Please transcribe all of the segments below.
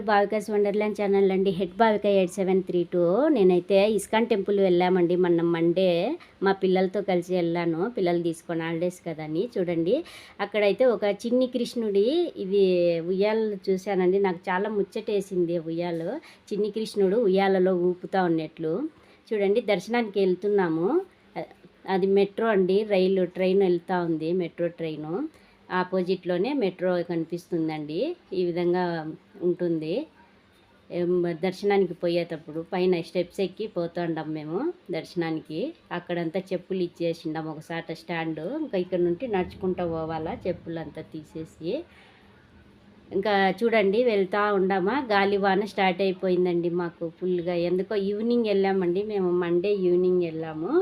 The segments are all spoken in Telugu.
భావికాస్ వండర్లాండ్ ఛానల్ అండి. హెడ్ భావిక 8732. నేనైతే ఇస్కాన్ టెంపుల్ వెళ్ళామండి మొన్న మండే. మా పిల్లలతో కలిసి వెళ్ళాను, పిల్లలు తీసుకొని హాలిడేస్ కదని. చూడండి, అక్కడైతే ఒక చిన్ని కృష్ణుడి ఇది ఉయ్యాలు చూశానండి. నాకు చాలా ముచ్చటేసింది ఉయ్యాలు. చిన్ని కృష్ణుడు ఉయ్యాలలో ఊపుతూ ఉన్నట్లు. చూడండి, దర్శనానికి వెళ్తున్నాము. అది మెట్రో అండి, ట్రైన్ వెళ్తూ ఉంది, మెట్రో ట్రైను. ఆపోజిట్లోనే మెట్రో కనిపిస్తుందండి. ఈ విధంగా ఉంటుంది. దర్శనానికి పోయేటప్పుడు పైన స్టెప్స్ ఎక్కి పోతుండం మేము దర్శనానికి. అక్కడంతా చెప్పులు ఇచ్చేసిండాం ఒకసారి స్టాండు. ఇంకా ఇక్కడ నుండి నడుచుకుంటూ పోవాలా, చెప్పులంతా తీసేసి. ఇంకా చూడండి, వెళ్తూ ఉండమా, గాలివాన స్టార్ట్ అయిపోయిందండి మాకు ఫుల్గా. ఎందుకో ఈవినింగ్ వెళ్ళామండి మేము, మండే ఈవినింగ్ వెళ్ళాము.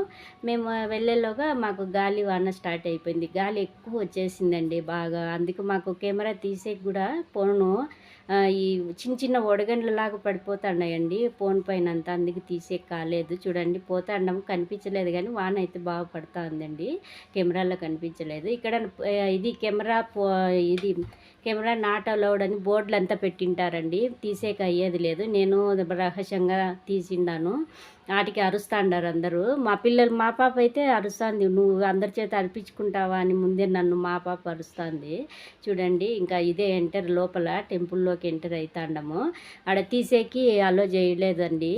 మేము వెళ్ళేలోగా మాకు గాలివాన స్టార్ట్ అయిపోయింది. గాలి ఎక్కువ వచ్చేసిందండి బాగా. అందుకు మాకు కెమెరా తీసేకి కూడా ఫోను ఈ చిన్న చిన్న ఒడగండ్లలాగా పడిపోతున్నాయండి ఫోన్ పైన అంతా. అందుకు తీసే కాలేదు. చూడండి, పోతాండం కనిపించలేదు, కానీ వాన అయితే బాగా పడుతూ ఉందండి. కెమెరాలో కనిపించలేదు. ఇక్కడ ఇది కెమెరా నాట్ అలౌడ్ అని బోర్డులు అంతా పెట్టింటారండి, తీసేక అయ్యేది లేదు. నేను రహస్యంగా తీసిండాను. వాటికి అరుస్తాండారు అందరూ. మా పాప అయితే అరుస్తుంది, నువ్వు అందరి చేత అర్పించుకుంటావా అని ముందే నన్ను మా పాప అరుస్తుంది. చూడండి, ఇంకా ఇదే లోపల టెంపుల్లోకి ఎంటర్ అవుతాండము. ఆడ తీసేకి అలో చేయలేదండి.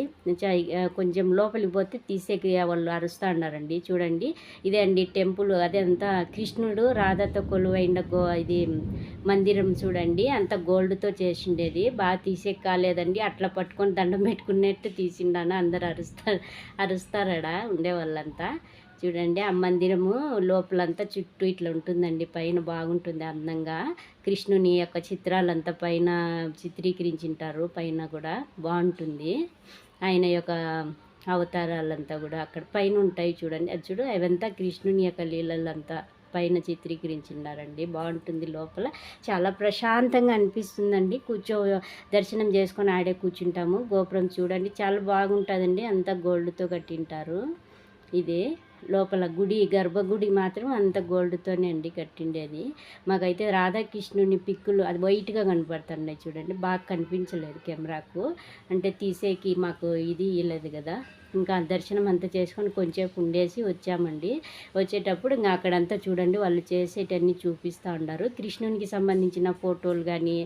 కొంచెం లోపలికి పోతే తీసేకి వాళ్ళు అరుస్తాండారండి. చూడండి, ఇదే అండి టెంపుల్. అదే అంతా కృష్ణుడు రాధతో కొలువైన ఇది మందిరం. చూడండి, అంత గోల్డ్తో చేసిండేది. బాగా తీసేకి కాలేదండి. అట్లా పట్టుకొని దండం పెట్టుకున్నట్టు తీసిండాను. అందరు అరుస్తారడా ఉండే వాళ్ళంతా. చూడండి, ఆ మందిరము లోపలంతా చుట్టూ ఇట్లా ఉంటుందండి. పైన బాగుంటుంది అందంగా. కృష్ణుని యొక్క చిత్రాలంతా పైన చిత్రీకరించింటారు. పైన కూడా బాగుంటుంది. ఆయన యొక్క అవతారాలంతా కూడా అక్కడ పైన ఉంటాయి. చూడండి, అది చూడు, అవంతా కృష్ణుని యొక్క లీలలంతా పైన చిత్రీకరించినారండి. బాగుంటుంది. లోపల చాలా ప్రశాంతంగా అనిపిస్తుందండి. దర్శనం చేసుకొని ఆడే కూర్చుంటాము. గోపురం చూడండి, చాలా బాగుంటుందండి. అంతా గోల్డ్తో కట్టింటారు. ఇది లోపల గర్భగుడి మాత్రం అంత గోల్డ్తోనే అండి కట్టిండేది. మాకైతే రాధాకృష్ణుని పిక్కులు అది వైట్గా కనపడుతున్నాయి. చూడండి, బాగా కనిపించలేదు కెమెరాకు, అంటే తీసేకి మాకు ఇది ఇవ్వలేదు కదా. ఇంకా దర్శనం అంతా చేసుకొని కొంచెంసేపు ఉండేసి వచ్చామండి. వచ్చేటప్పుడు ఇంకా అక్కడంతా చూడండి, వాళ్ళు చేసేటన్నీ చూపిస్తూ ఉన్నారు. కృష్ణునికి సంబంధించిన ఫోటోలు కానీ,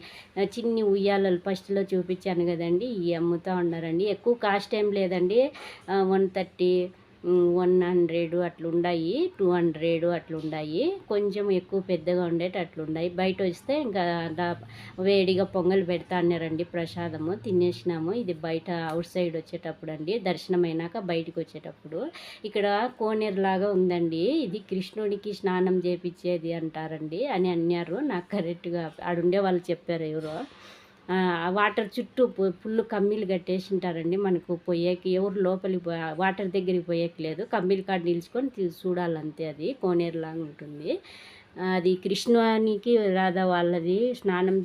చిన్ని ఉయ్యాలలు ఫస్ట్లో చూపించాను కదండి, ఇవి అమ్ముతూ ఉన్నారండి. ఎక్కువ కాస్ట్ ఏం లేదండి. 130, 100 అట్లుండాయి, 200 అట్లుండాయి. కొంచెం ఎక్కువ పెద్దగా ఉండేటి అట్లుండాయి. బయట వస్తే ఇంకా వేడిగా పొంగల్ పెడతా అన్నారండి, ప్రసాదము తినేసినాము. ఇది బయట అవుట్ సైడ్ వచ్చేటప్పుడు అండి, దర్శనం అయినాక బయటకు వచ్చేటప్పుడు. ఇక్కడ కోనేరులాగా ఉందండి. ఇది కృష్ణుడికి స్నానం చేపించేది అంటారండి అని అన్నారు. నాకు కరెక్ట్గా ఆడుండే వాళ్ళు చెప్పారు ఎవరో. వాటర్ చుట్టూ ఫుల్ కమ్మీలు కట్టేసింటారండి. మనకు పోయేకి ఎవరు లోపలికి వాటర్ దగ్గరికి పోయేకి లేదు. కమ్మీల కాడ నిలుచుకొని చూడాలంతే. అది కోనేరులాగా ఉంటుంది. అది కృష్ణునికి రాధా వాళ్ళది స్నానం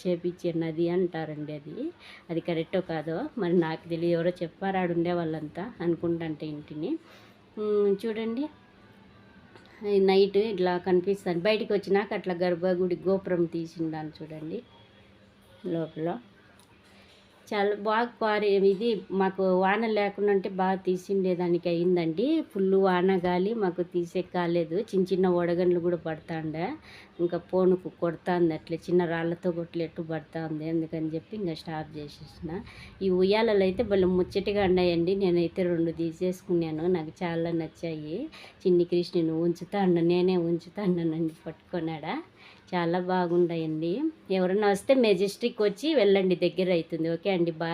చేపించే నది అంటారండి. అది కరెక్టో కాదో మరి నాకు తెలియదు. ఎవరో చెప్పారు ఆడుండే వాళ్ళంతా అనుకుంటుంటే ఇంటిని. చూడండి, నైట్ ఇట్లా కనిపిస్తుంది. బయటికి వచ్చినాక అట్లా గర్భగుడి గోపురం తీసిండాను చూడండి. లోపల చాలా బాగా ఇది మాకు వాన లేకుండా అంటే బాగా తీసిండేదానికి అయిందండి. ఫుల్ వాన గాలి, మాకు తీసే కాలేదు. చిన్న చిన్న వడగండ్లు కూడా పడతాండే. ఇంకా ఫోనుకు కొడుతుంది, అట్లా చిన్న రాళ్ళతో కొట్లేట్టు పడుతుంది. అందుకని చెప్పి ఇంకా స్టాప్ చేసేసిన. ఈ ఉయ్యాలలు అయితే భలే ముచ్చటగా ఉన్నాయండి. నేనైతే 2 తీసేసుకున్నాను, నాకు చాలా నచ్చాయి. చిన్ని కృష్ణుని నేనే ఉంచుతానండి పట్టుకున్నాడా. చాలా బాగుంటాయండి. ఎవరైనా వస్తే మెజెస్టిక్ వచ్చి వెళ్ళండి, దగ్గర అవుతుంది. ఓకే అండి, బాయ్.